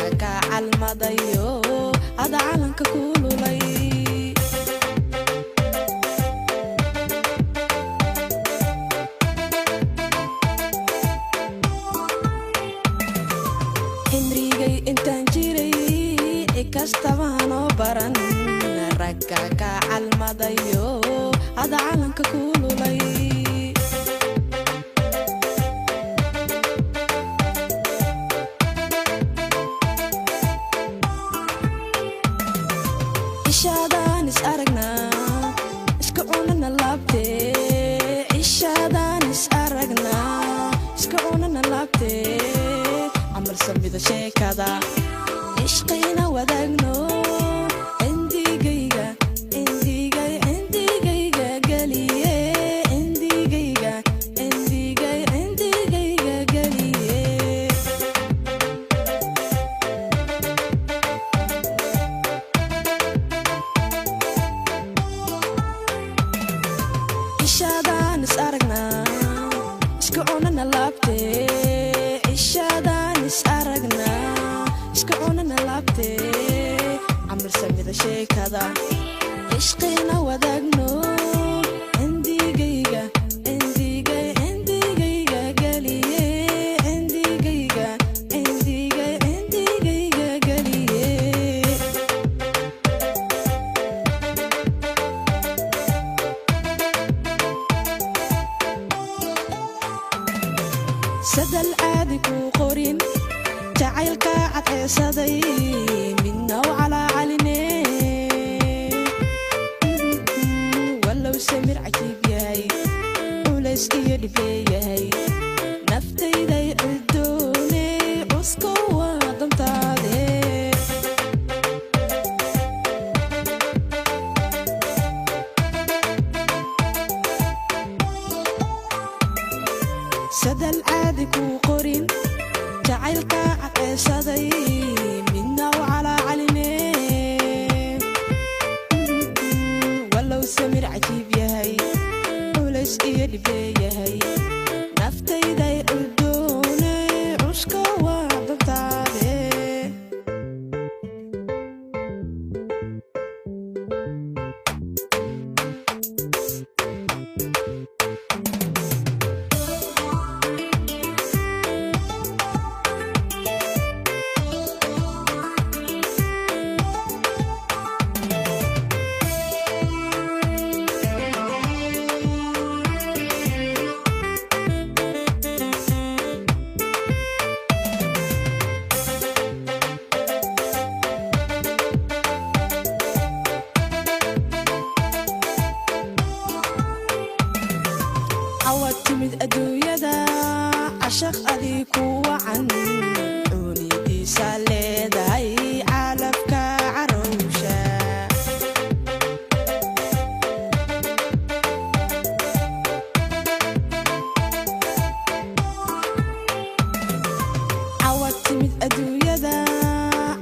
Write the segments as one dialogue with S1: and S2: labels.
S1: calmadayo ada calanka kululay Henrigay intaan jiray ikastabano baran ragga ka calmadayo ada calanka kululay Ishadan is aragna iska cunana labte Ishadan is aragna iska cunana labte amal samida sheekada ishqina wadagno endigayga galiye endigayga galiye Ishadan is aragna iska cunana labte Ishadan is aragna iska cunana labte amar samida sheekada ishqina wadagno endigayga galiye endigayga galiye sadal aadi ku qorin jacaylka cadceesaday midna wacala caline walow samir cajiib yahay culays iyo dhibeeyahay naftayday cidoone cusko waa dantaade sadal aadi ku qorin jacaylka cadceesaday midna wacala caline walow samir cajiib yahay culays iyo dhibeeyahay naftayday cidoone cuska waa dantaade timid adduunyada cashaq adii ku wacan cunidiisa leedahay caalabka carowsha cawad timid adduunyada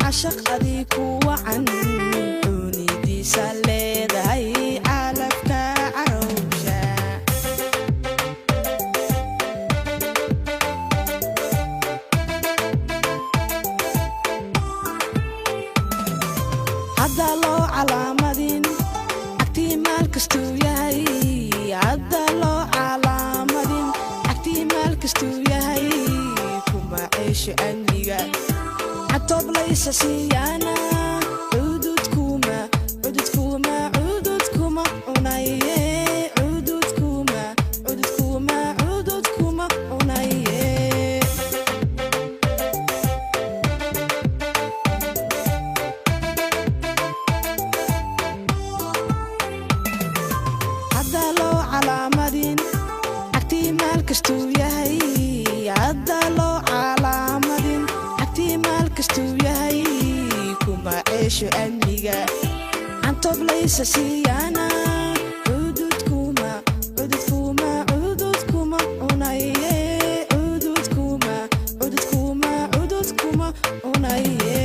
S1: cashaq adii ku wacan cunidiisa leedahay caalabka carowsha hadda loo calaamadin agtiimaal kastuu yahay hadda loo calaamadin agtiimaal kastuu yahay kuma ceesho amniga cadtoob laysa siiyaana cududkuma cunaye cududkuma cunaye hadda loo calaamadin agtiimaal kastuu yahay hadda loo calaamadin agtiimaal kastuu yahay kuma ceesho amniga cantoob laysa siiyaana cududkuma cunaye cududkuma cunaye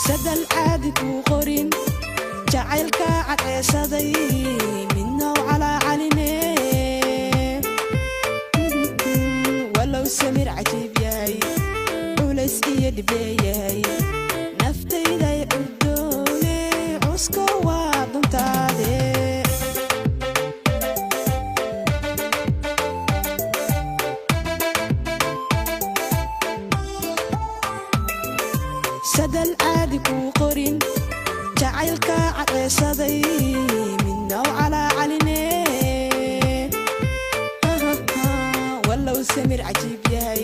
S1: sadal aadi ku qorin jacaylka cadceesaday dhibeeyay naftayday udoone cusko waa duntaade sadal aadi ku qorin jacaylka cadeesaday minnaw calaa caline wallow samir cajiib yahay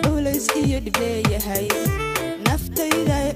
S1: culays iyo dhibeeyahay naftayday